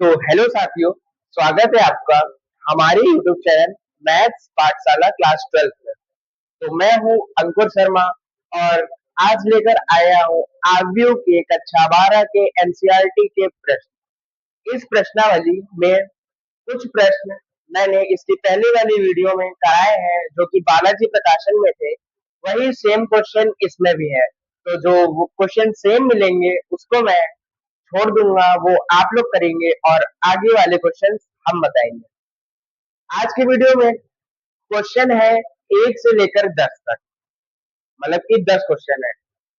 तो हेलो साथियों, स्वागत है आपका हमारे यूट्यूब चैनल मैथ्स पाठशाला क्लास 12 में। तो मैं हूँ अंकुर शर्मा और आज लेकर आया हूँ आरबीओ के कक्षा 12 के एनसीईआरटी के प्रश्न। इस प्रश्नावली में कुछ प्रश्न मैंने इसकी पहले वाली वीडियो में कराए हैं जो कि बालाजी प्रकाशन में थे। वही सेम क्वेश्चन इसमें भी है। तो जो क्वेश्चन सेम मिलेंगे उसको मैं छोड़ दूंगा, वो आप लोग करेंगे और आगे वाले क्वेश्चन हम बताएंगे। आज की वीडियो में क्वेश्चन है 1 से लेकर 10 तक, मतलब कि 10 क्वेश्चन है।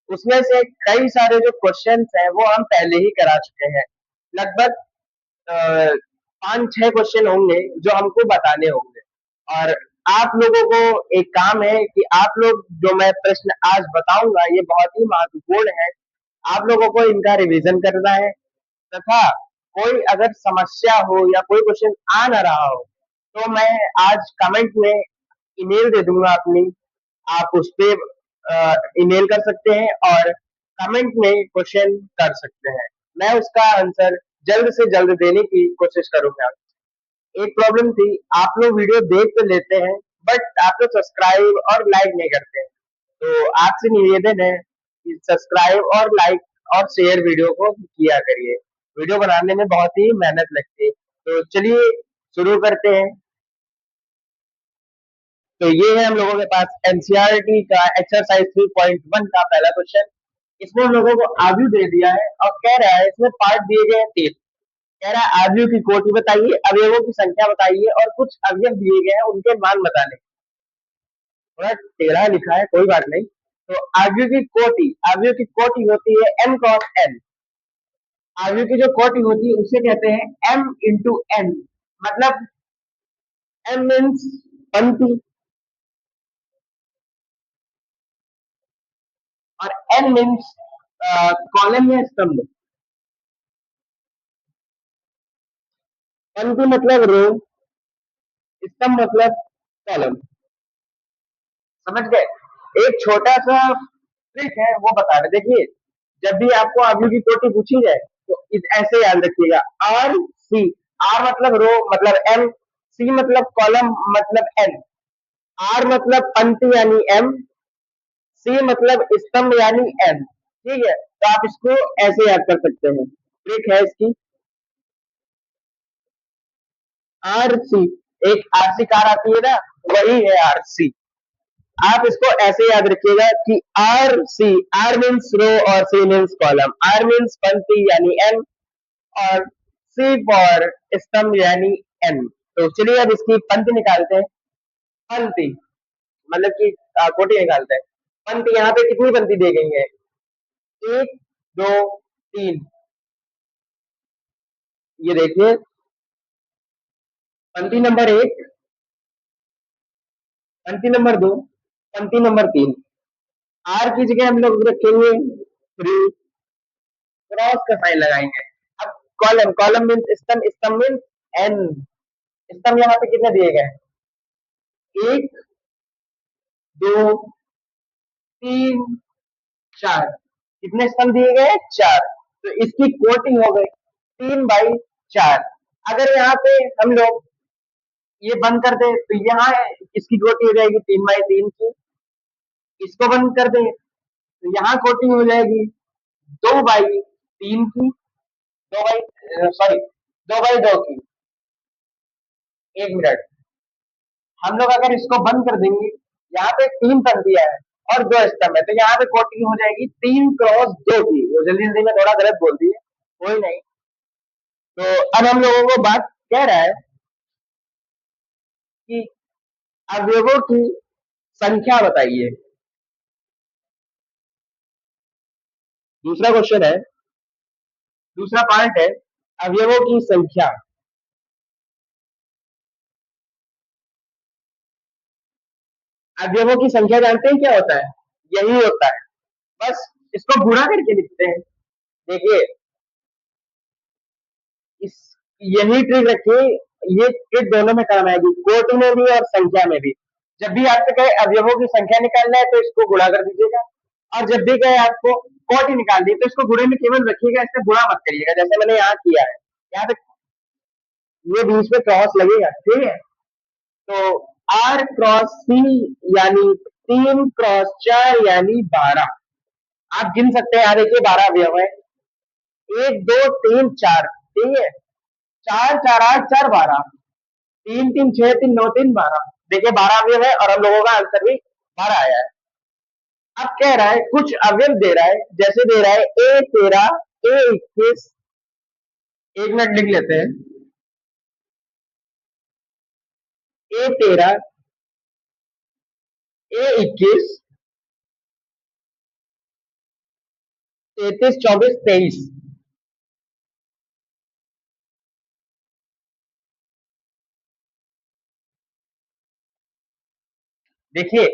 उसमें से कई सारे जो क्वेश्चन हैं वो हम पहले ही करा चुके हैं। लगभग 5-6 क्वेश्चन होंगे जो हमको बताने होंगे। और आप लोगों को एक काम है कि आप लोग जो मैं प्रश्न आज बताऊंगा ये बहुत ही महत्वपूर्ण है। आप लोगों को इनका रिवीजन करना है तथा कोई अगर समस्या हो या कोई क्वेश्चन आ ना रहा हो तो मैं आज कमेंट में ईमेल दे दूंगा अपनी। आप उस पे ईमेल कर सकते हैं और कमेंट में क्वेश्चन कर सकते हैं। मैं उसका आंसर जल्द से जल्द देने की कोशिश करूंगा। एक प्रॉब्लम थी, आप लोग वीडियो देख तो लेते हैं बट आप लोग सब्सक्राइब और लाइक नहीं करते हैं। तो आपसे निवेदन है कि सब्सक्राइब और लाइक और शेयर वीडियो को किया करिए। वीडियो बनाने में बहुत ही मेहनत लगती है। तो चलिए शुरू करते हैं। तो ये है हम लोगों के पास एनसीईआरटी का एक्सरसाइज 3.1 का पहला क्वेश्चन। इसमें हम लोगों को आयु दे दिया है और कह रहा है इसमें पार्ट दिए गए हैं 3। कह रहा है आयु की कोटि बताइए, अवयवों की संख्या बताइए और कुछ अवयव दिए गए हैं उनके मान बताने। थोड़ा टेढ़ा लिखा है, कोई बात नहीं। तो आयु की कोटि होती है m क्रॉस n। आयु की जो कोटि होती है उसे कहते हैं m इंटू n। मतलब m मीन्स पंक्ति और n मीन्स कॉलम या स्तंभ। पंक्ति मतलब रो, स्तंभ मतलब कॉलम। समझ गए। एक छोटा सा ट्रिक है वो बता रहे। देखिए, जब भी आपको आयु की कोटि पूछी जाए तो ऐसे याद रखिएगा। आर सी, आर मतलब रो मतलब एम, सी मतलब कॉलम मतलब एन, आर मतलब पंक्ति यानी एम, सी मतलब स्तंभ यानी एन। ठीक है, तो आप इसको ऐसे याद कर सकते हैं। ट्रिक है इसकी। आर सी, एक आरसी कार आती है ना, वही है आरसी। आप इसको ऐसे याद रखिएगा कि R C, R means row और C means column. R means पंक्ति यानी एन और सी फॉर स्तंभ यानी एन। तो चलिए अब इसकी पंक्ति निकालते हैं। पंक्ति मतलब कि कोटि निकालते हैं। पंक्ति यहाँ पे कितनी पंक्ति दी गई है? 1 2 3। ये देखिए, पंक्ति नंबर 1, पंक्ति नंबर 2, पंक्ति नंबर 3। आर की जगह हम लोग रखेंगे 3, क्रॉस का साइन लगाएंगे। अब कॉलम, कॉलम मीन्स स्तंभ, स्तंभ मीन्स एन। स्तंभ यहाँ पे कितने दिए गए हैं? 1 2 3 4। कितने स्तंभ दिए गए? 4। तो इसकी कोटि हो गई 3/4। अगर यहाँ पे हम लोग ये बंद कर दे तो यहाँ इसकी कोटि हो जाएगी 3/3 की। इसको बंद कर दे तो यहाँ कोटि हो जाएगी 2/3 की। 2/2 की। 1 मिनट, हम लोग अगर इसको बंद कर देंगे, यहाँ पे 3 पंक्तियां है और 2 स्तंभ है, तो यहाँ पे कोटि हो जाएगी 3 × 2 की। वो जल्दी जल्दी में थोड़ा गलत बोल दिए, कोई नहीं। तो अब हम लोगों को बात कह रहा है कि अवयवों की संख्या बताइए। दूसरा क्वेश्चन है, दूसरा पार्ट है अवयवों की संख्या। अवयवों की संख्या जानते हैं क्या होता है? यही होता है, बस इसको गुणा करके लिखते हैं। देखिए, इस यही ट्रिक रखिए, ये ट्रिक दोनों में काम आएगी, कोटि में भी और संख्या में भी। जब भी आपसे कहे अवयवों की संख्या निकालना है तो इसको गुणा कर दीजिएगा, और जब भी कहे आपको कोटि निकाल दी तो इसको गुणे में केवल रखिएगा, इससे गुणा मत करिएगा जैसे मैंने यहाँ किया है। यहाँ पे ये बीच में क्रॉस लगेगा, ठीक है। तो आर क्रॉस सी यानी 3 क्रॉस 4 यानी 12। आप गिन सकते हैं, यहाँ देखिए 12 अवयव है। 1 2 3 4, ठीक है। 4 4 8 4 12, 3 3 6 3 9 3 12। देखिए 12 अवयव है और हम लोगों का आंसर भी 12 आया है। अब कह रहा है कुछ अवयव दे रहा है, जैसे दे रहा है A13, A21। 1 मिनट लिख लेते हैं। A13, A21, 33 24 23। देखिए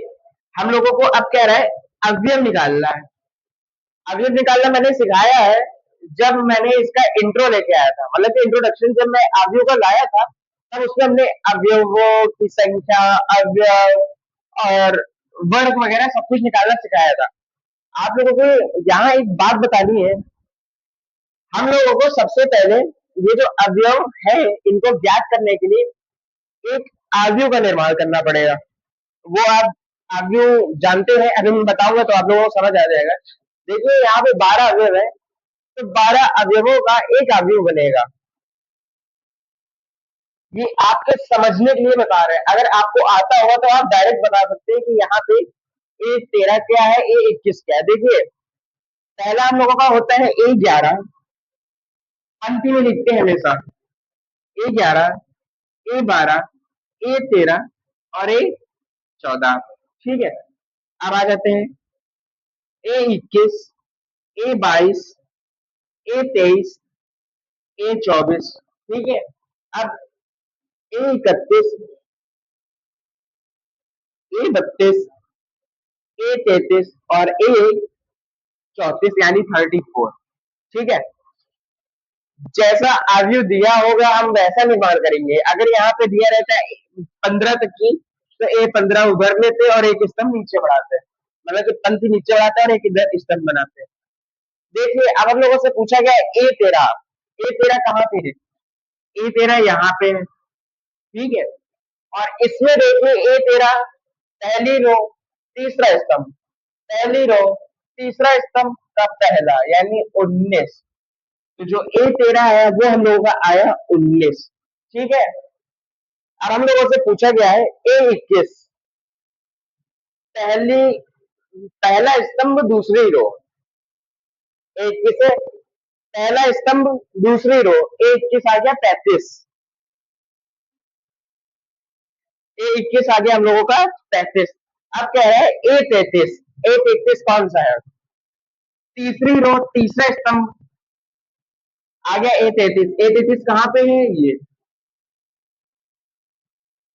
हम लोगों को अब कह रहा है अवयव निकालना है। अवयव निकालना मैंने सिखाया है जब मैंने इसका इंट्रो लेके आया था, मतलब कि इंट्रोडक्शन जब मैं अवयव का लाया था, तब उसमें हमने अवयवों की संख्या, अवयव और वर्ग वगैरह सब कुछ निकालना सिखाया था। आप लोगों को यहाँ एक बात बतानी है। हम लोगों को सबसे पहले ये जो अवयव है इनको ज्ञात करने के लिए एक अवयव का निर्माण करना पड़ेगा। वो आप अवयव जानते हैं, अभी मैं बताऊंगा तो आप लोगों को समझ आ जाएगा। देखिए यहाँ पे 12 अवयव है, तो 12 अवयवों का एक अवयव बनेगा। ये आपके समझने के लिए बता रहे हैं। अगर आपको आता होगा तो आप डायरेक्ट बता सकते हैं कि यहाँ पे A13 क्या है, A21 क्या है। देखिए पहला हम लोगों का होता है A11, पंक्ति में लिखते हैं हमेशा A11, A12, A13 और A14, ठीक है। अब आ जाते हैं A21, A22, A23, A24, ठीक है। अब A31, A32, A33 और A34 यानी 34, ठीक है। जैसा अवयव दिया होगा हम वैसा निर्माण करेंगे। अगर यहाँ पे दिया रहता है 15 तक की, तो A15 उधर लेते और एक स्तंभ नीचे बढ़ाते हैं, मतलब कि पंक्ति नीचे बढ़ाते हैं और एक इधर स्तंभ बनाते हैं। देखिए अब हम लोगों से पूछा गया A13, A13 कहाँ पे है? A13 यहाँ पे है, ठीक है। और इसमें देखिए A13 पहली रो तीसरा स्तंभ, पहली रो तीसरा स्तंभ का पहला यानी 19। तो जो A13 है वो हम लोगों का आया 19, ठीक है। अब हम लोगों से पूछा गया है A21, पहली पहला स्तंभ दूसरी रो, 21 है पहला स्तंभ दूसरी रो, A21 आ गया 35। A21 आ गया हम लोगों का 35। अब कह रहे हैं A33, A33 कौन सा है? तीसरी रो तीसरा स्तंभ आ गया A33। A33 कहाँ पे है ये?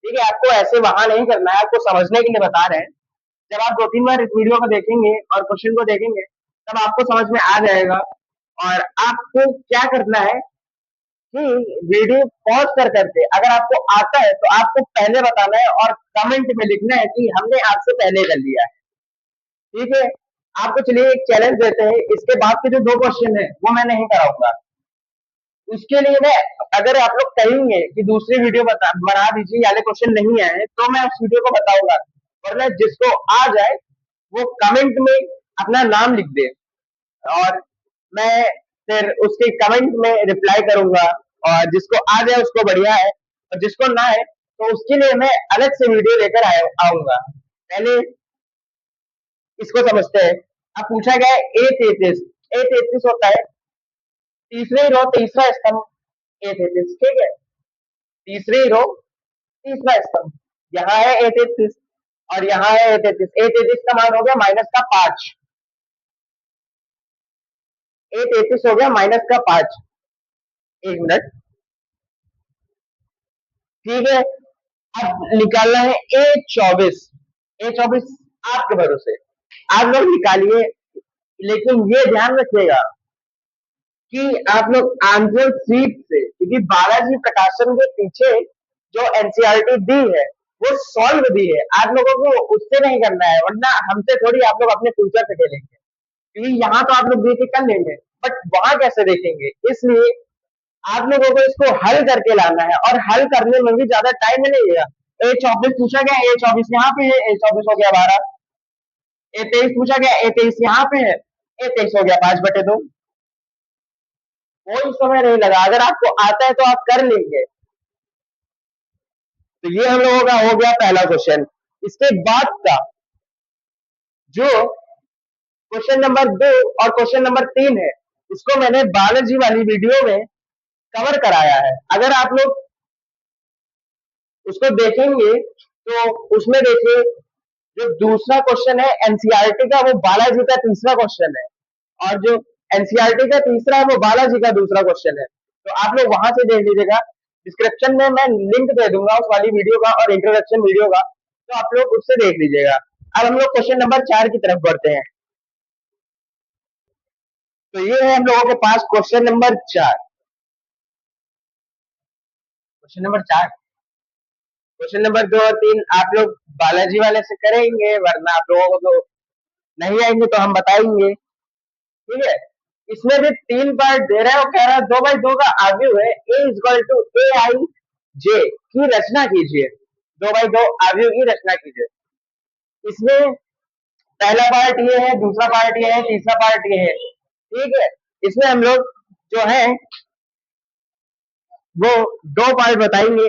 ठीक है, आपको ऐसे वहां नहीं करना है, आपको समझने के लिए बता रहे हैं। जब आप 2 3 बार इस वीडियो को देखेंगे और क्वेश्चन को देखेंगे तब आपको समझ में आ जाएगा। और आपको क्या करना है कि वीडियो पॉज कर करके अगर आपको आता है तो आपको पहले बताना है और कमेंट में लिखना है कि हमने आपसे पहले कर लिया है, ठीक है। आपको चलिए एक चैलेंज देते हैं, इसके बाद के जो 2 क्वेश्चन है वो मैं नहीं कराऊंगा। उसके लिए मैं, अगर आप लोग कहेंगे कि दूसरी वीडियो बना दीजिए, वाले क्वेश्चन नहीं आए, तो मैं उस वीडियो को बताऊंगा। वरना जिसको आ जाए वो कमेंट में अपना नाम लिख दे और मैं फिर उसके कमेंट में रिप्लाई करूंगा। और जिसको आ जाए उसको बढ़िया है, और जिसको ना है तो उसके लिए मैं अलग से वीडियो लेकर आऊंगा। पहले इसको समझते हैं। अब पूछा गया है A33। A33 होता है तीसरी रो तीसरा स्तंभ, A33, ठीक है। तीसरी रो तीसरा स्तंभ, यहाँ है A33 और यहाँ है A33। A33 का मान हो गया -5, A33 हो गया -5। 1 मिनट, ठीक है। अब निकालना है A24। A24 आपके भरोसे, आप लोग निकालिए। लेकिन ये ध्यान रखिएगा कि आप लोग आंसर सीट से, क्योंकि बालाजी प्रकाशन के पीछे जो एनसीईआरटी दी है वो सॉल्व दी है, आप लोगों को उससे नहीं करना है, वरना हमसे थोड़ी आप लोग अपने फ्यूचर से खेलेंगे। क्योंकि यहाँ तो आप लोग देख के कर लेंगे, बट वहां कैसे देखेंगे? इसलिए आप लोगों को इसको हल करके लाना है और हल करने में भी ज्यादा टाइम नहीं लगेगा। A24 पूछा गया, A24 यहाँ पे है, A24 हो गया 12। A23 पूछा गया, A23 यहाँ पे है, A23 हो गया 5/2। कोई समय नहीं लगा, अगर आपको आता है तो आप कर लेंगे। तो ये हम लोगों का हो गया पहला क्वेश्चन। इसके बाद का जो क्वेश्चन नंबर 2 और क्वेश्चन नंबर 3 है, इसको मैंने बायोलॉजी वाली वीडियो में कवर कराया है। अगर आप लोग उसको देखेंगे तो उसमें देखिए, जो दूसरा क्वेश्चन है एनसीईआरटी का, वो बालाजी का तीसरा क्वेश्चन है, और जो एनसीईआरटी का तीसरा है वो बालाजी का दूसरा क्वेश्चन है। तो आप लोग वहां से देख लीजिएगा। डिस्क्रिप्शन में मैं लिंक दे दूंगा उस वाली वीडियो का और इंट्रोडक्शन वीडियो का, तो आप लोग उससे देख लीजिएगा। अब हम लोग क्वेश्चन नंबर 4 की तरफ बढ़ते हैं। तो ये है हम लोगों के पास question number 4। Question number 4, question number 2 और 3 आप लोग बालाजी वाले से करेंगे, वरना आप लोगों को तो नहीं आएंगे तो हम बताएंगे। ठीक है, इसमें भी 3 पार्ट दे रहा है और कह रहा है 2/2 का आव्यूह है A equal to A I जे की रचना कीजिए। 2/2 आव्यूह की रचना कीजिए। इसमें पहला पार्ट ये है, दूसरा पार्ट ये है, तीसरा पार्ट ये है। ठीक है, इसमें हम लोग जो है वो 2 पार्ट बताएंगे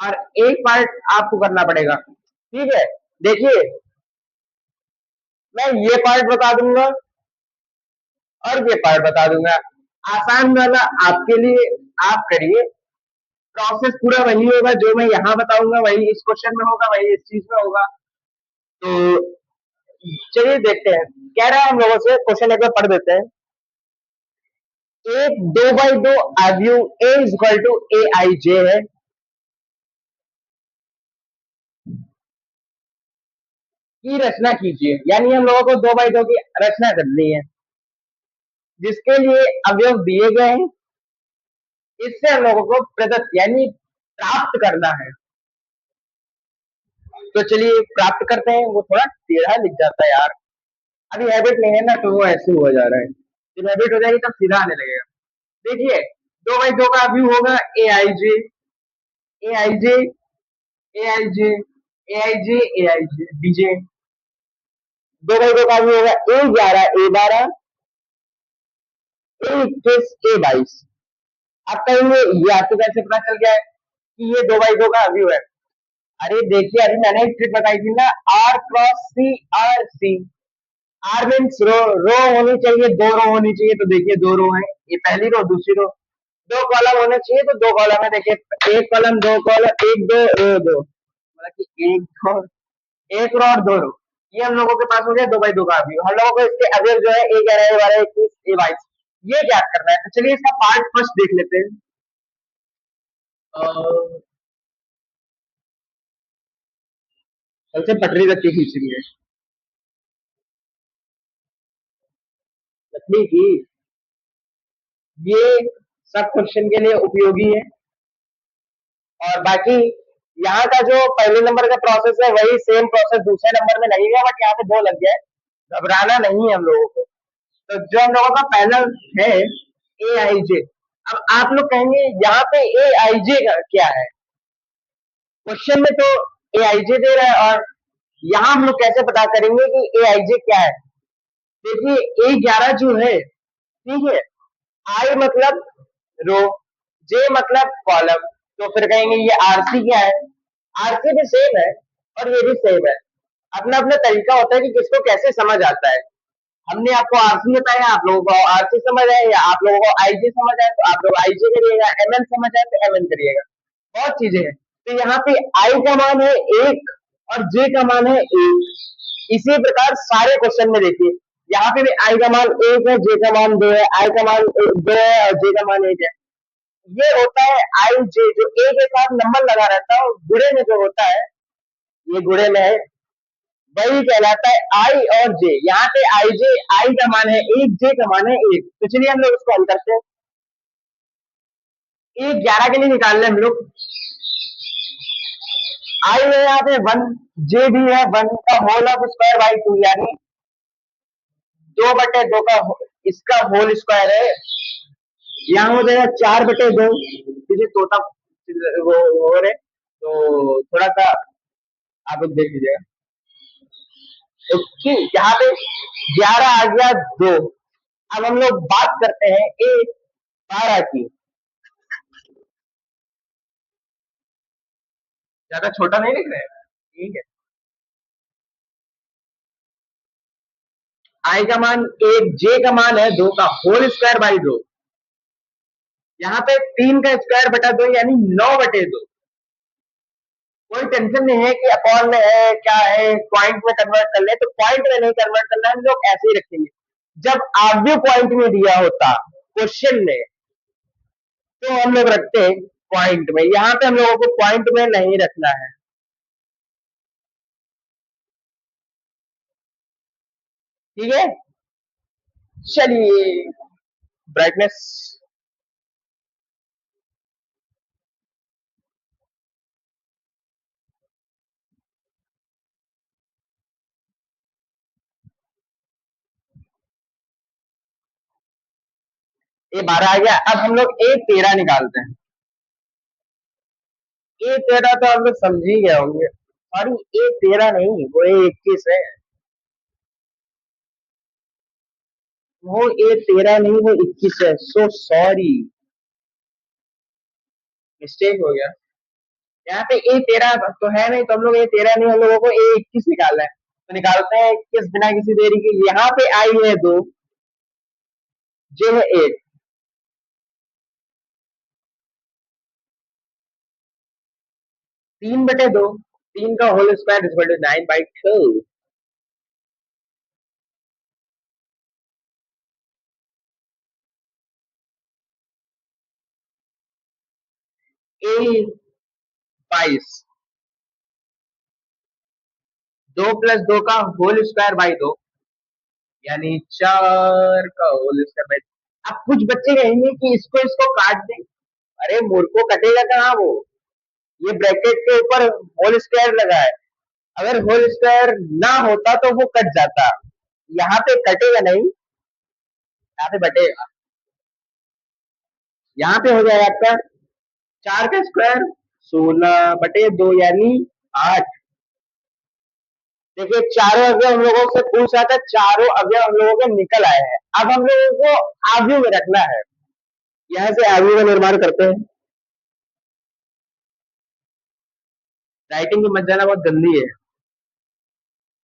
और एक पार्ट आपको करना पड़ेगा। ठीक है, देखिए मैं ये पार्ट बता दूंगा और ये पार्ट बता दूंगा। आसान वाला आपके लिए, आप करिए। प्रोसेस पूरा वही होगा, जो मैं यहाँ बताऊंगा वही इस क्वेश्चन में होगा, वही इस चीज में होगा। तो चलिए देखते हैं। कह रहा है हम लोगों से, क्वेश्चन एक बार पढ़ देते हैं। एक 2/2 आव्यूह A equal to A I जे है। की रचना कीजिए, यानी हम लोगों को 2/2 की रचना करनी है, जिसके लिए अवयव दिए गए हैं। इससे हम लोगों को प्रदत्त यानी प्राप्त करना है। तो चलिए प्राप्त करते हैं। वो थोड़ा टेढ़ा लिख जाता है यार, अभी हैबिट नहीं है ना, तो वो ऐसे हो जा रहा है। जब हैबिट हो जाएगी तब सीधा आने लगेगा। देखिए 2/2 का व्यू होगा ए I J, A I J, A I J, A I J, A I J DJ. 2/2 का व्यू होगा A11 A12 A21 A22। आप कहेंगे ये आपको कैसे पता चल गया है कि ये 2/2 का व्यू है? अरे देखिए, अभी मैंने एक ट्रिक बताई थी ना, R cross C R C. R means row, row होनी चाहिए, 2 रो होनी चाहिए। तो देखिए 2 रो है, ये पहली रो दूसरी रो। 2 कॉलम होने चाहिए तो 2 कॉलम है। देखिए 1 कॉलम 2 कॉलम, 1 2 रो 2, मतलब कि 1 रो और 2 रो। ये हम लोगों के पास हो गया 2/2 का अवयव। हम लोगों को इसके अवयव जो है A11 A12 A21 A22 ये ज्ञात करना है। तो चलिए इसका पार्ट फर्स्ट देख लेते हैं। सबसे पटरी तक की खींच रही है लकड़ी की। ये सब क्वेश्चन के लिए उपयोगी है। और बाकी यहाँ का जो पहले नंबर का प्रोसेस है वही सेम प्रोसेस दूसरे नंबर में लगेगा, बट यहाँ पे 2 लग गया है। घबराना नहीं है हम लोगों को। तो जो हम लोगों का पहला है ए आई जे। अब आप लोग कहेंगे यहाँ पे ए आई जे क्या है? क्वेश्चन में तो ए आई जे दे रहा है, और यहाँ हम लोग कैसे पता करेंगे कि ए आई जे क्या है? देखिए A11 जो है, ठीक है, आई मतलब रो, जे मतलब कॉलम। तो फिर कहेंगे ये आरसी क्या है? आरसी भी सेम है और ये भी सेम है। अपना अपना तरीका होता है कि किसको कैसे समझ आता है। हमने आपको आरसी बताया, आप लोगों को आरसी समझ आए, या आप लोगों को आईजे समझ आए तो आप लोग आईजे करिएगा, एमएन समझ आए तो एमएन करिएगा। बहुत चीजें हैं। तो यहाँ पे आई का मान है 1 और जे का मान है 1। इसी प्रकार सारे क्वेश्चन में देखिए, यहाँ पे भी आई का मान 1 है, जे का मान 2 है, आई का मान 2 है और जे का मान 1 है। ये होता है आई जे, जो ए के साथ नंबर लगा रहता है और गुणे में जो होता है, ये गुणे में है, वही कहलाता है आई और जे। यहाँ पे आई जे, आई का मान है 1, जे का मान है 1। तो चलिए हम लोग इसको हल करते हैं। A11 के लिए निकाल लें हम लोग। आई है यहाँ पे 1, जे भी है 1 का होल ऑफ स्क्वायर बाई 2, यानी 2/2 का इसका होल स्क्वायर है यहाँ हो जाएगा 4/2। तुझे तोता वो हो रहे, तो थोड़ा सा आप लोग देख लीजिएगा। ओके, यहाँ पे 11 आ गया 2। अब हम लोग बात करते हैं एक 12 की। ज्यादा छोटा नहीं लिख रहे हैं, ठीक है। आई का मान 1, जे का मान है 2 का होल स्क्वायर बाई 2। यहाँ पे 3 का स्क्वायर बटा 2 यानी 9/2। कोई टेंशन नहीं है कि अपॉन में है क्या है, पॉइंट में कन्वर्ट कर ले, तो पॉइंट में नहीं कन्वर्ट करना है, हम लोग ऐसे ही रखेंगे। जब आव्य पॉइंट में दिया होता क्वेश्चन में, तो हम लोग रखते हैं पॉइंट में। यहाँ पे हम लोगों को पॉइंट में नहीं रखना है, ठीक है। चलिए, ब्राइटनेस ये 12 आ गया। अब हम लोग A13 निकालते हैं। A13 तो हम लोग समझ ही गए होंगे, सॉरी A13 नहीं, वो A21 है। वो A13 नहीं, वो 21 है, सो सॉरी, मिस्टेक हो गया। यहाँ पे A13 तो है नहीं, तो हम लोग A13 नहीं, हम लोगों को A21 निकालना है। तो निकालते हैं 21 बिना किसी देरी के। यहाँ पे आई है 2, जो है 8। 3/2, 3 का whole square is equal to 9/2। A22, 2 + 2 का होल स्क्वायर बाई 2 यानी 4 का होल स्क्वायर बाई। अब कुछ बच्चे कहेंगे कि इसको इसको काट दें। अरे मूर्खों, कटेगा कहाँ वो, ये ब्रैकेट के ऊपर होल स्क्वायर लगा है। अगर होल स्क्वायर ना होता तो वो कट जाता। यहाँ पे कटेगा नहीं, यहाँ पे बटेगा। यहाँ पे हो जाएगा आपका 4 का स्क्वायर 16/2 यानी 8। देखिए, चारों अवयव हम लोगों से पूछ रहा था, चारों अवयव हम लोगों के निकल आए हैं। अब हम लोगों को आव्यूह में रखना है। यहाँ से आव्यूह का निर्माण करते हैं। राइटिंग में मत जाना, बहुत गंदी है,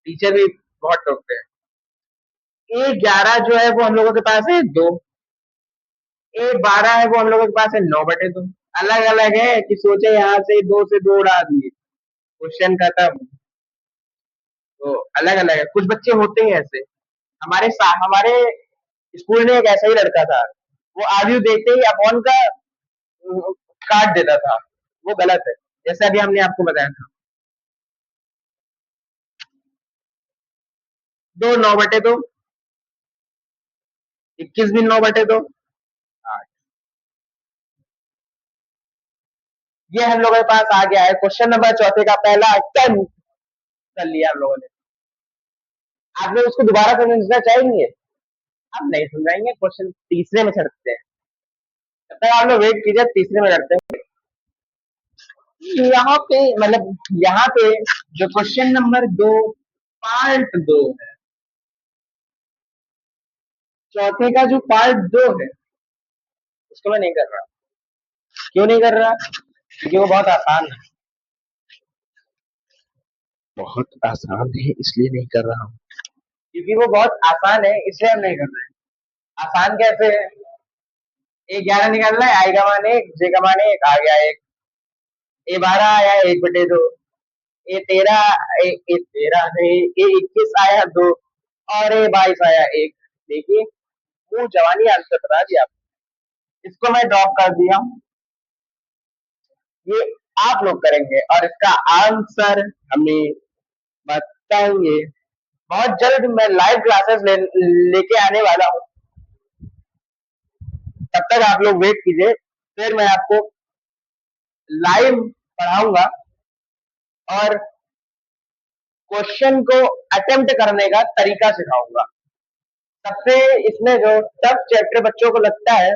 टीचर भी बहुत टोकते हैं। A11 जो है वो हम लोगों के पास है 2। A12 है वो हम लोगों के पास है 9/2। अलग अलग है कि सोचे यहाँ से 2 से 2 उड़ा दिए, क्वेश्चन खत्म। तो अलग अलग है। कुछ बच्चे होते हैं ऐसे। हमारे स्कूल में एक ऐसा ही लड़का था, वो आयु देखते ही अपॉन का काट देता था। वो गलत है, जैसे अभी हमने आपको बताया था। 2 9/2, 21 भी 9/2। ये हम लोगों के पास आ गया है क्वेश्चन नंबर चौथे का पहला अटेम्प्ट कर लिया हम लोगों ने। आप लोग उसको दोबारा समझना चाहेंगे? हम नहीं समझाएंगे, क्वेश्चन तीसरे में चढ़ते हैं। तब तक आप लोग वेट कीजिए, तीसरे में चढ़ते हैं। यहाँ पे मतलब यहाँ पे जो क्वेश्चन नंबर 2 पार्ट 2 है, चौथे का जो पार्ट 2 है, उसको मैं नहीं कर रहा। क्यों नहीं कर रहा? क्योंकि वो बहुत आसान है, बहुत आसान है इसलिए नहीं कर रहा हूँ। क्योंकि वो बहुत आसान है इसलिए हम नहीं कर रहे हैं। आसान कैसे है? A11 निकालना है, आई का मान 1, जे का मान 1, आ गया 1। A12 आया 1/2। A13 नहीं, A21 आया 2 और A22 आया 1। देखिए, वो जवानी आंसर बता दिया। इसको मैं ड्रॉप कर दिया हूँ, ये आप लोग करेंगे और इसका आंसर हमें बताएंगे। बहुत जल्द मैं लाइव क्लासेस लेके आने वाला हूँ, तब तक आप लोग वेट कीजिए। फिर मैं आपको लाइव पढ़ाऊंगा और क्वेश्चन को अटेम्प्ट करने का तरीका सिखाऊंगा। सबसे इसमें जो टफ चैप्टर बच्चों को लगता है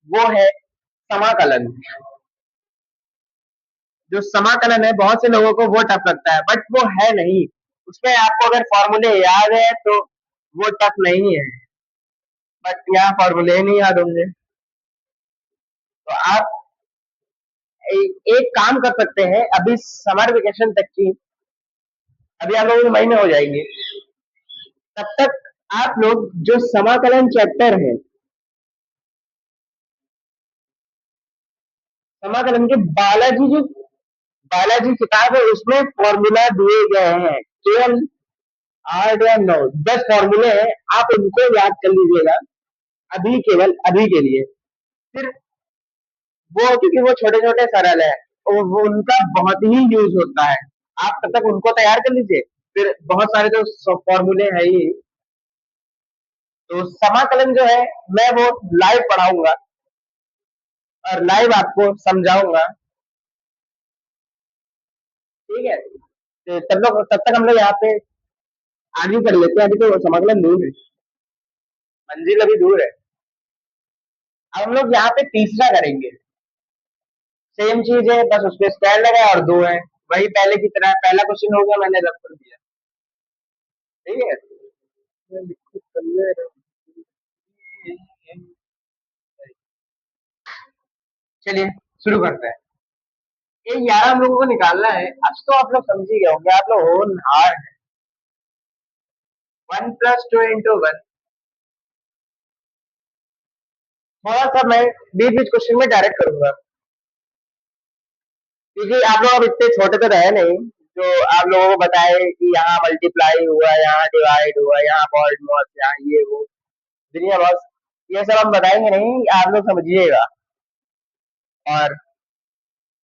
वो है समाकलन। जो समाकलन है बहुत से लोगों को वो टफ लगता है, बट वो है नहीं। उसमें आपको अगर फॉर्मूले याद है तो वो टफ नहीं है, बट यहाँ फॉर्मूले ही नहीं याद होंगे। तो आप एक काम कर सकते हैं, अभी समर वेकेशन तक की, अभी आप लोगों के महीने हो जाएंगे, तब तक आप लोग जो समाकलन चैप्टर है, समाकलन के बालाजी किताब है, उसमें फॉर्मूला दिए गए हैं, केवल 8 या 9 10 फॉर्मूले हैं, आप उनको याद कर लीजिएगा अभी, केवल अभी के लिए। फिर वो, क्योंकि वो छोटे छोटे सरल है, वो उनका बहुत ही यूज होता है, आप तब तक उनको तैयार कर लीजिए। फिर बहुत सारे जो फॉर्मूले हैं ही, तो समाकलन जो है मैं वो लाइव पढ़ाऊंगा और लाइव आपको समझाऊंगा। ठीक है, तो तब तक हम लोग यहाँ पे आगे कर लेते हैं, अभी तो समाकलन दूर है, मंजिल अभी दूर है। अब हम लोग यहाँ पे तीसरा करेंगे, सेम चीज है, बस उसपे स्क्वायर लगा है और दो है, वही पहले की तरह, पहला क्वेश्चन हो गया, मैंने रफ कर दिया। ठीक है, चलिए शुरू करते हैं। ये 11 हम लोगों को निकालना है, आज तो आप लोग समझ ही गए होंगे, आप लोग होनहार है। 1 + 2 × 1, थोड़ा सा मैं बीच बीच क्वेश्चन में डायरेक्ट करूंगा, क्योंकि आप लोग अब इतने छोटे तो रहे नहीं जो आप लोगों को बताए कि यहाँ मल्टीप्लाई हुआ, यहाँ डिवाइड हुआ, यहाँ बॉल्ड मॉस, यहाँ ये वो दुनिया बॉस, ये सब हम बताएंगे नहीं, आप लोग समझिएगा। और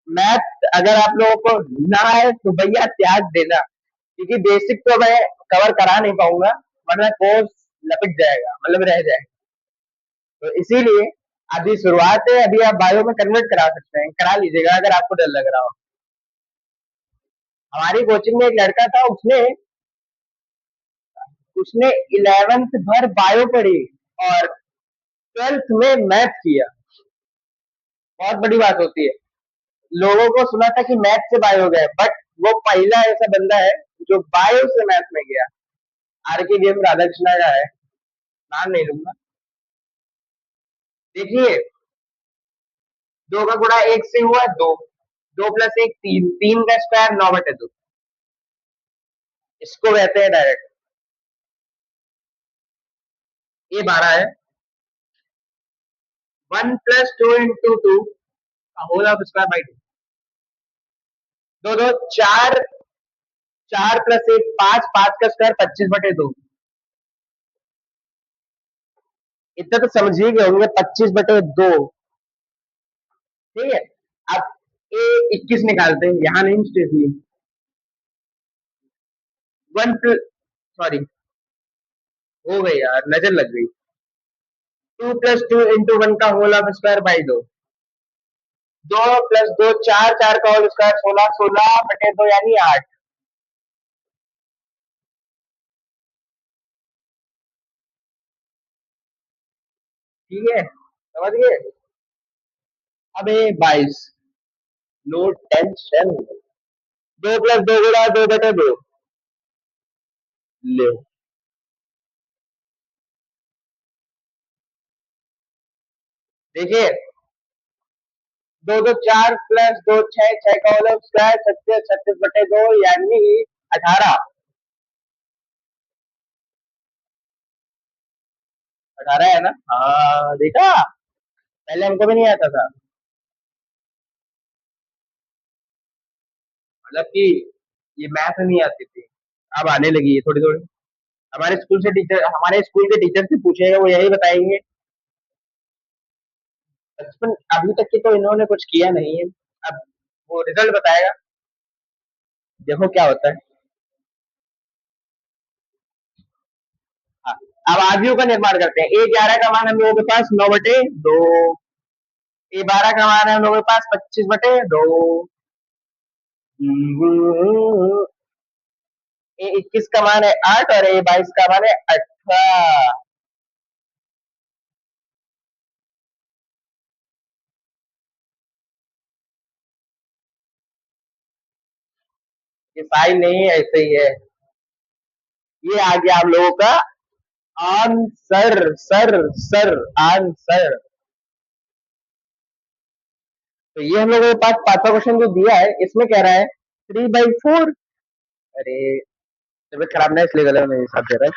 मैथ अगर आप लोगों को ना आए तो भैया त्याग देना, क्योंकि बेसिक तो मैं कवर करा नहीं पाऊंगा, वरना कोर्स लपट जाएगा, मतलब रह जाएगा। तो इसीलिए अभी शुरुआत है, अभी आप बायो में कन्वर्ट करा सकते हैं, करा लीजिएगा अगर आपको डर लग रहा हो। हमारी कोचिंग में एक लड़का था, उसने उसने 11th भर बायो पढ़ी और 12th में मैथ किया। बहुत बड़ी बात होती है, लोगों को सुना था कि मैथ से बायो गए, बट वो पहला ऐसा बंदा है जो बायो से मैथ में गया। आर के डी एम राधाकृष्णा का है, नाम नहीं लूंगा। देखिए, 2 का गुणा 1 से हुआ 2, 2 + 1 3, 3 का स्क्वायर 9/2, इसको कहते हैं डायरेक्ट। ये 12 है। 1 + 2 × 2 का होल ऑफ स्क्वायर बाई 2, दो दो चार, 4 + 1 5, 5 का स्क्वायर 25/2, इतना तो समझ ही गए होंगे, 25/2। ठीक है, अब ए 21 निकालते हैं, यहाँ नहीं स्टेफली, वन सॉरी, हो गई यार, नजर लग गई। 2 + 2 × 1 का होल ऑफ स्क्वायर बाई 2, 2 + 2 4, 4 का होल स्क्वायर 16, 16/2 यानी 8। ठीक है, समझ गए। अब ये 22, नो टेंशन। 2 + 2 गुणा 2/2, ले, देखिए, 2 2 4 + 2 6, 6 का होल स्क्वायर 36, 36/2 यानी 18। 18 है ना, हाँ देखा, पहले हमको भी नहीं आता था, मतलब कि ये मैथ नहीं आती थी, अब आने लगी है थोड़ी थोड़ी। हमारे स्कूल के टीचर से पूछेगा, वो यही बताएंगे। बचपन अभी तक की तो इन्होंने कुछ किया नहीं है, अब वो रिजल्ट बताएगा, देखो क्या होता है। हाँ, अब आदियों का निर्माण करते हैं। A11 का मान हम लोगों के पास 9/2, A12 का मान है हम लोगों के पास 25/2, A21 का मान है 8 और A22 का मान है 18। ये साइन नहीं है, ऐसे ही है। ये आ गया आप लोगों का आंसर। Sir sir answer. तो ये हम लोगों के पास पांचवा क्वेश्चन जो दिया है, इसमें कह रहा है 3/4। अरे तबियत खराब नहीं, इसलिए गले में साथ दे रहा है।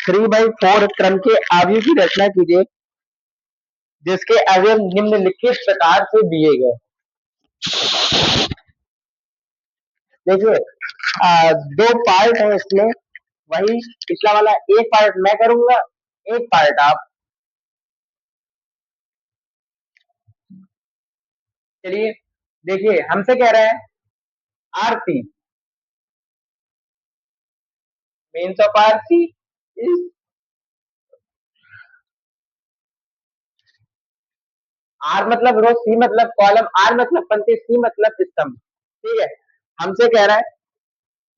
3/4 क्रम के अवयव की रचना कीजिए जिसके अवयव निम्नलिखित प्रकार से दिए गए। देखिए, दो पार्ट है इसमें, वही पिछला वाला। एक पार्ट मैं करूंगा, एक पार्ट आप। चलिए देखिए, हमसे कह रहा है आरती, मीन्स ऑफ आरती इज, आर मतलब रो, सी मतलब कॉलम, आर मतलब पंक्ति, सी मतलब स्तंभ। ठीक है, हमसे कह रहा है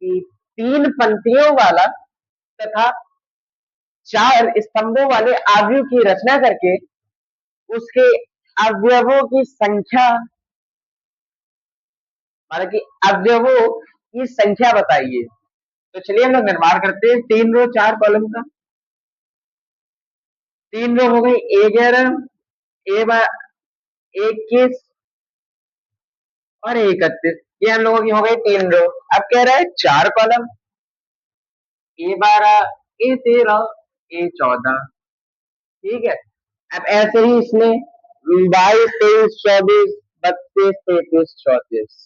कि तीन पंक्तियों वाला तथा चार स्तंभों वाले अवयव की रचना करके उसके अवयवों की संख्या, माना कि अवयवों की संख्या बताइए। तो चलिए हम लोग निर्माण करते हैं तीन रो चार कॉलम का। तीन रो हो गई 11, ए 21 और 31। ये हम लोगों की हो गई तीन रो। अब कह रहा है चार कॉलम, A12, A13, A14। ठीक है, अब ऐसे ही इसमें 22, 23, 24, 32, 33, 34।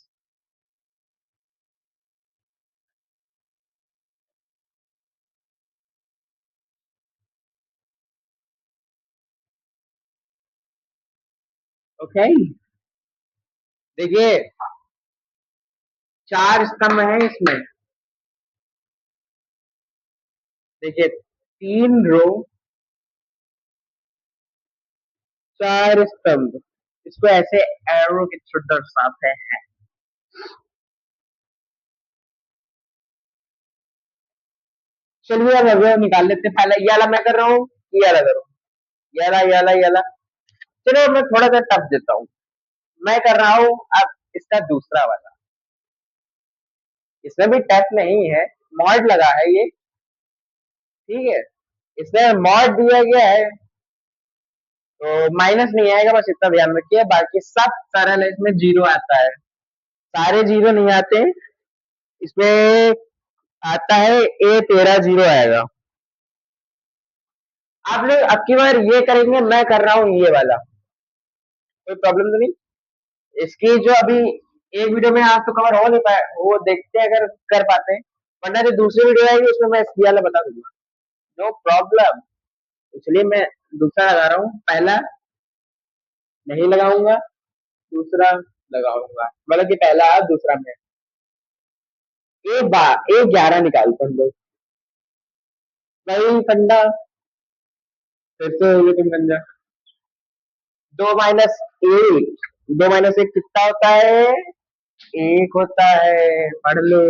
ओके, देखिए चार स्तंभ है इसमें। देखिए तीन रो चार स्तंभ, इसको ऐसे एरो के थ्रू दर्शाते हैं। चलिए अब अवयव निकाल लेते हैं। पहले ये वाला मैं कर रहा हूँ, ये वाला करो, ये वाला। चलो मैं थोड़ा सा टफ देता हूँ। मैं कर रहा हूँ अब इसका दूसरा वाला। इसमें भी टफ नहीं है, मॉड लगा है ये। ठीक है, इसमें मॉड दिया गया है तो माइनस नहीं आएगा, बस इतना ध्यान रखिए। बाकी सब सरल है, इसमें जीरो आता है। सारे जीरो नहीं आते, इसमें आता है A13 जीरो आएगा। आप लोग अब की बार ये करेंगे, मैं कर रहा हूँ ये वाला, कोई प्रॉब्लम तो नहीं। इसकी जो अभी एक वीडियो में आप तो कवर हो नहीं पाए, वो देखते हैं अगर कर पाते हैं, वरना जो दूसरी वीडियो आएगी उसमें मैं इसकी वाला बता दूंगा। No problem. इसलिए मैं दूसरा लगा रहा हूँ, पहला नहीं लगाऊंगा, दूसरा लगाऊंगा, मतलब कि पहला दूसरा में। एक 11 निकालते हैं हम लोग। वही फंडा, फिर से ये तुम बन जा। 2 - 1, 2 - 1 कितना होता है? एक होता है, पढ़ लो।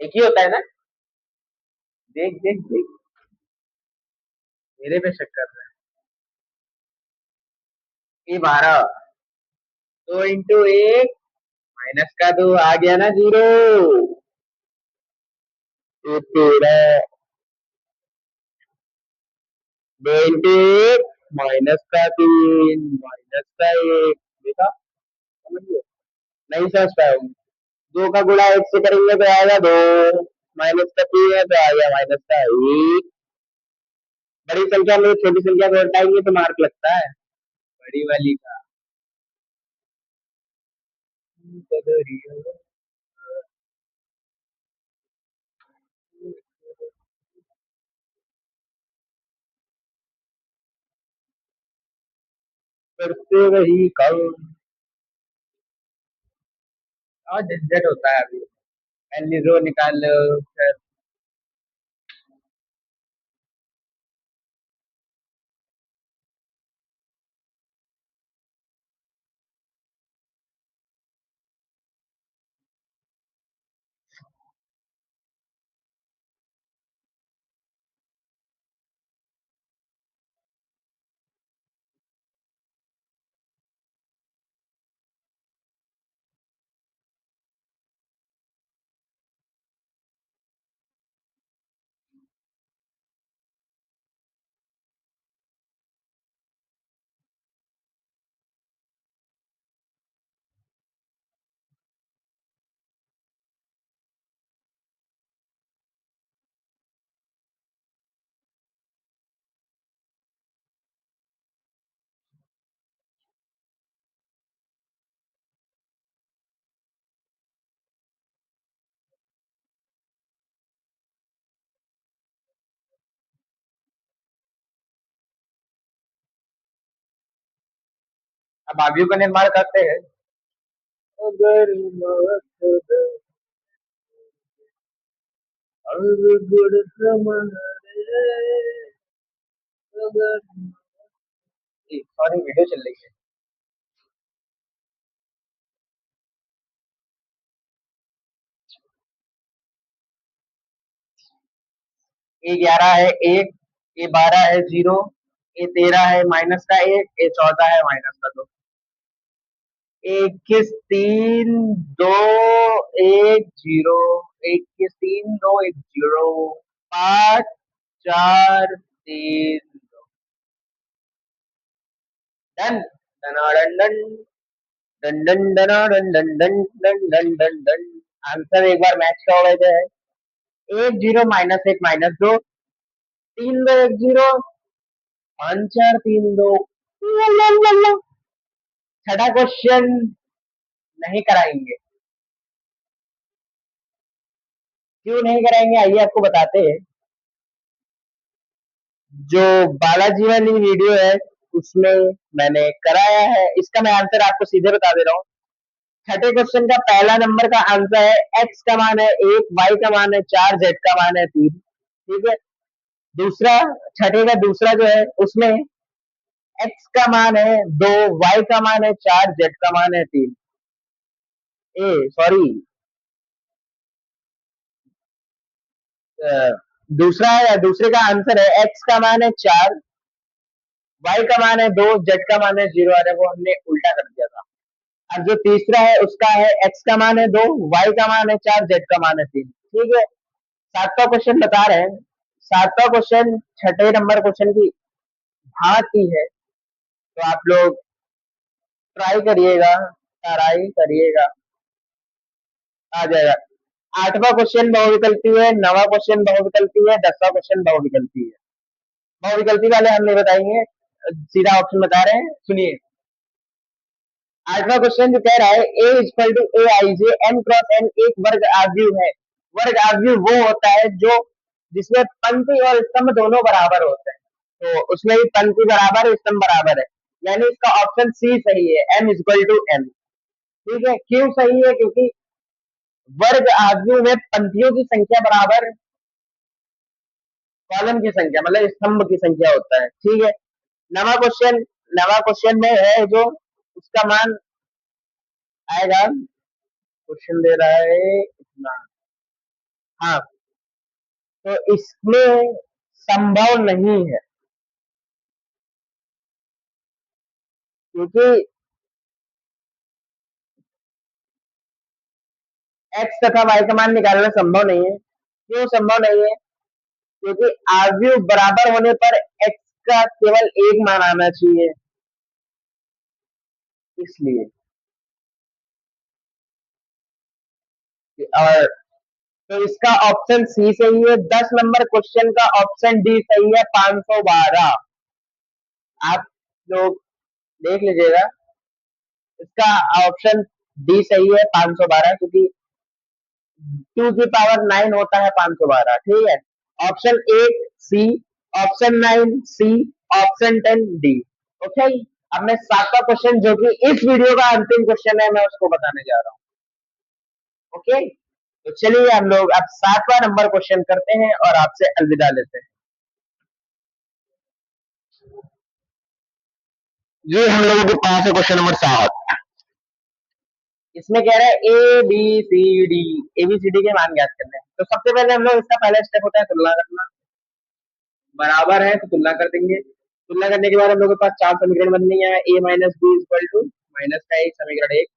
एक ही होता है ना? देख देख देख, मेरे पे शक कर रहा है। ये 12, 2 × 1 -का 2 आ गया ना जीरो। ये 13, 2 × 1 -का 3 देखा, समझ गए? नहीं समझ पाए होंगे। 2 का गुणा 1 से करेंगे तो आएगा 2, -का 3 है तो आ गया -का 1। बड़ी संख्या में छोटी संख्या को हटाएंगे तो मार्क लगता है, बड़ी वाली का। करते वही कल, और झंझट होता है अभी। पहले रो निकाल लो, फिर अब आगे का निर्माण करते हैं। अगर सॉरी, वीडियो चल रही है। ए 11 है एक, ए 12 है जीरो, ए 13 है माइनस का एक, ए 14 है माइनस का दो। 21 3 2 1 0, 21 3 2 1 0, 5 4 3 done. Done done done done done done done done done done done. Answer एक बार मैच का हो गए थे। 1 0 -1 -2, 3 2 1 0, 5 4 3 2। छठा क्वेश्चन नहीं कराएंगे। क्यों नहीं कराएंगे, आइए आपको बताते हैं। जो बालाजी वाली वीडियो है उसमें मैंने कराया है, इसका मैं आंसर आपको सीधे बता दे रहा हूँ। छठे क्वेश्चन का पहला नंबर का आंसर है एक्स का मान है 1, वाई का मान है 4, जेड का मान है 3। ठीक है। दूसरा, छठे का दूसरा जो है उसमें एक्स का मान है 2, वाई का मान है 4, जेड का मान है 3। ए सॉरी, दूसरे का आंसर है एक्स का मान है 4, वाई का मान है 2, जेड का मान है 0। अरे वो हमने उल्टा कर दिया था। और जो तीसरा है उसका है एक्स का मान है 2, वाई का मान है 4, जेड का मान है 3। ठीक है। सातवां क्वेश्चन बता रहे हैं। सातवां क्वेश्चन छठे नंबर क्वेश्चन की भांति है, तो आप लोग ट्राई करिएगा, ट्राई करिएगा, आ जाएगा। आठवां क्वेश्चन बहुविकल्पी है, नवा क्वेश्चन बहुविकल्पी है, 10वां क्वेश्चन बहुविकल्पी है। बहुविकल्पी वाले हम नहीं बताएंगे, सीधा ऑप्शन बता रहे हैं, सुनिए। आठवां क्वेश्चन जो कह रहा है A equal to A I J N cross N एक वर्ग आव्यूह है। वर्ग आव्यूह वो होता है जो जिसमें पंक्ति और स्तंभ दोनों बराबर होते हैं। तो उसमें भी पंक्ति बराबर है, स्तंभ बराबर है, यानी इसका ऑप्शन सी सही है, एम इक्वल टू एन। ठीक है। क्यों सही है? क्योंकि वर्ग आव्यूह में पंक्तियों की संख्या बराबर कॉलम की संख्या, मतलब स्तंभ की संख्या होता है। ठीक है। नवा क्वेश्चन, नवा क्वेश्चन में है जो उसका मान आएगा, क्वेश्चन दे रहा है इतना। हाँ, तो इसमें संभव नहीं है, क्योंकि एक्स तथा वाई का मान निकालना संभव नहीं है। क्यों संभव नहीं है? क्योंकि आव्यूह बराबर होने पर एक्स का केवल एक मान आना चाहिए, इसलिए। और तो इसका ऑप्शन सी सही है। 10 नंबर क्वेश्चन का ऑप्शन डी सही है, 512। आप लोग देख लीजिएगा, इसका ऑप्शन डी सही है 512, क्योंकि 2 की पावर 9 होता है 512। ठीक है। ऑप्शन 8 सी, ऑप्शन 9 सी, ऑप्शन 10 डी। ओके। अब मैं सातवां क्वेश्चन जो कि इस वीडियो का अंतिम क्वेश्चन है, मैं उसको बताने जा रहा हूँ। ओके। तो चलिए हम लोग अब सातवां नंबर क्वेश्चन करते हैं और आपसे अलविदा लेते हैं। ये हम लोगों के पास है क्वेश्चन नंबर 7। इसमें कह रहा है A B C D, ABCD के मान ज्ञात करने हैं। तो सबसे पहले हम लोग, इसका पहला स्टेप होता है तुलना करना। बराबर है तो तुलना कर देंगे। तुलना करने के बाद हम लोग के पास चार समीकरण बन गए हैं। A minus B equal to minus का एक समीकरण एक,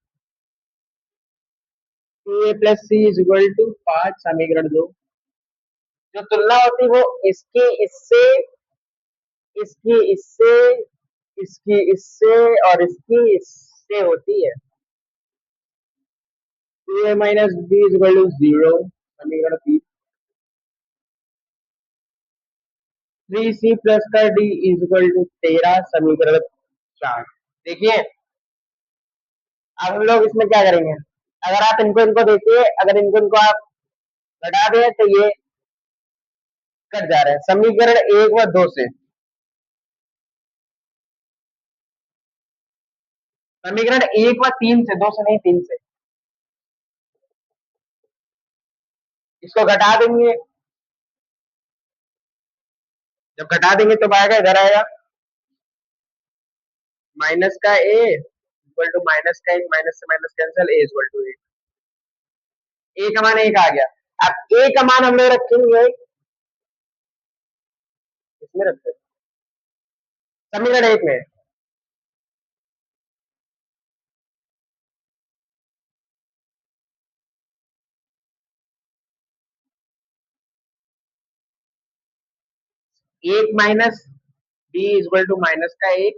A plus C is equal to 5 समीकरण दो। जो तुलना होती है वो इसकी इससे, इसकी इससे, इसकी इससे और इसकी इससे होती है। A minus B is equal to 0 समीकरण तीन। 3c प्लस का डी इज इक्वल टू 13 समीकरण 4। देखिए, अब हम लोग इसमें क्या करेंगे, अगर आप इनको इनको देखिए, अगर इनको इनको आप घटा दें तो ये कट जा रहे हैं समीकरण एक व दो से। समीकरण एक व तीन से, दो से नहीं, तीन से। इसको घटा देंगे, जब घटा देंगे तो आएगा, इधर आएगा माइनस का ए इक्वल टू माइनस का एक, माइनस से minus cancel, A equal to A का मान एक आ गया। अब ए का मान हम लोग रखेंगे, इसमें रखते हैं समीकरण एक में। एक minus B equal to minus का एक,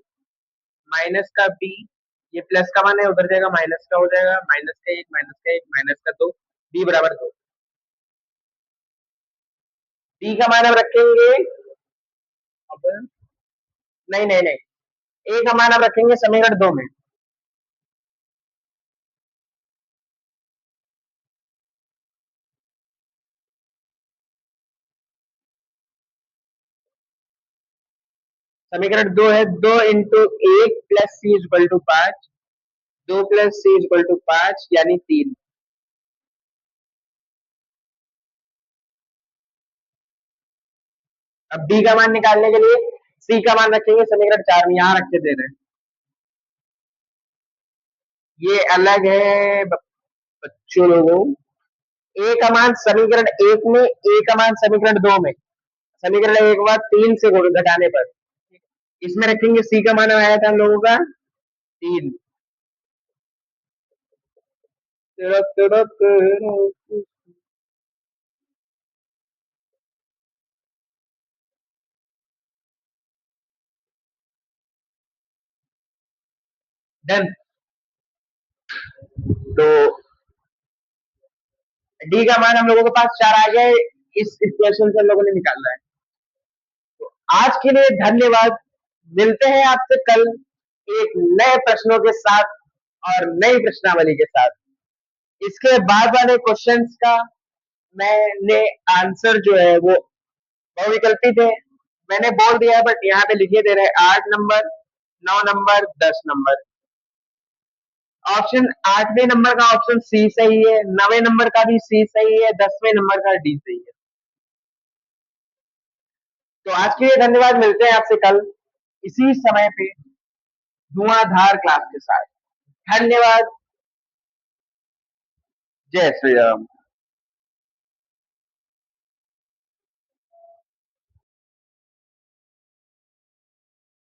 माइनस का बी, ये प्लस का मान है उधर जाएगा, माइनस का हो जाएगा, माइनस का एक, माइनस का एक, माइनस का दो, बी बराबर दो। बी का मान हम रखेंगे, अब नहीं नहीं नहीं, ए का मान हम रखेंगे समीकरण दो में। समीकरण दो है, दो इंटू एक प्लस सी इक्वल टू पांच, दो प्लस सी इक्वल टू पांच यानी तीन। अब डी का मान निकालने के लिए सी का मान रखेंगे समीकरण चार में, यहां रख के दे रहे हैं, ये अलग है बच्चों लोगों। ए का मान समीकरण एक में, ए का मान समीकरण दो में, समीकरण एक बार तीन से घटाने पर इसमें रखेंगे, सी का मान आया था हम लोगों का तीन। डन। तो डी का मान हम लोगों के पास चार आ गया है, इस इक्वेशन से हम लोगों ने निकालना है। तो आज के लिए धन्यवाद, मिलते हैं आपसे कल एक नए प्रश्नों के साथ और नई प्रश्नावली के साथ। इसके बाद वाले क्वेश्चंस का मैंने आंसर जो है वो बहुविकल्पित है, मैंने बोल दिया है, बट यहाँ पे लिखे दे रहे हैं 8 नंबर, 9 नंबर, 10 नंबर। ऑप्शन 8वें नंबर का ऑप्शन सी सही है, 9वें नंबर का भी सी सही है, 10वें नंबर का डी सही है। तो आज के लिए धन्यवाद, मिलते हैं आपसे कल इसी समय पे धुआंधार क्लास के साथ। धन्यवाद। जय श्री राम।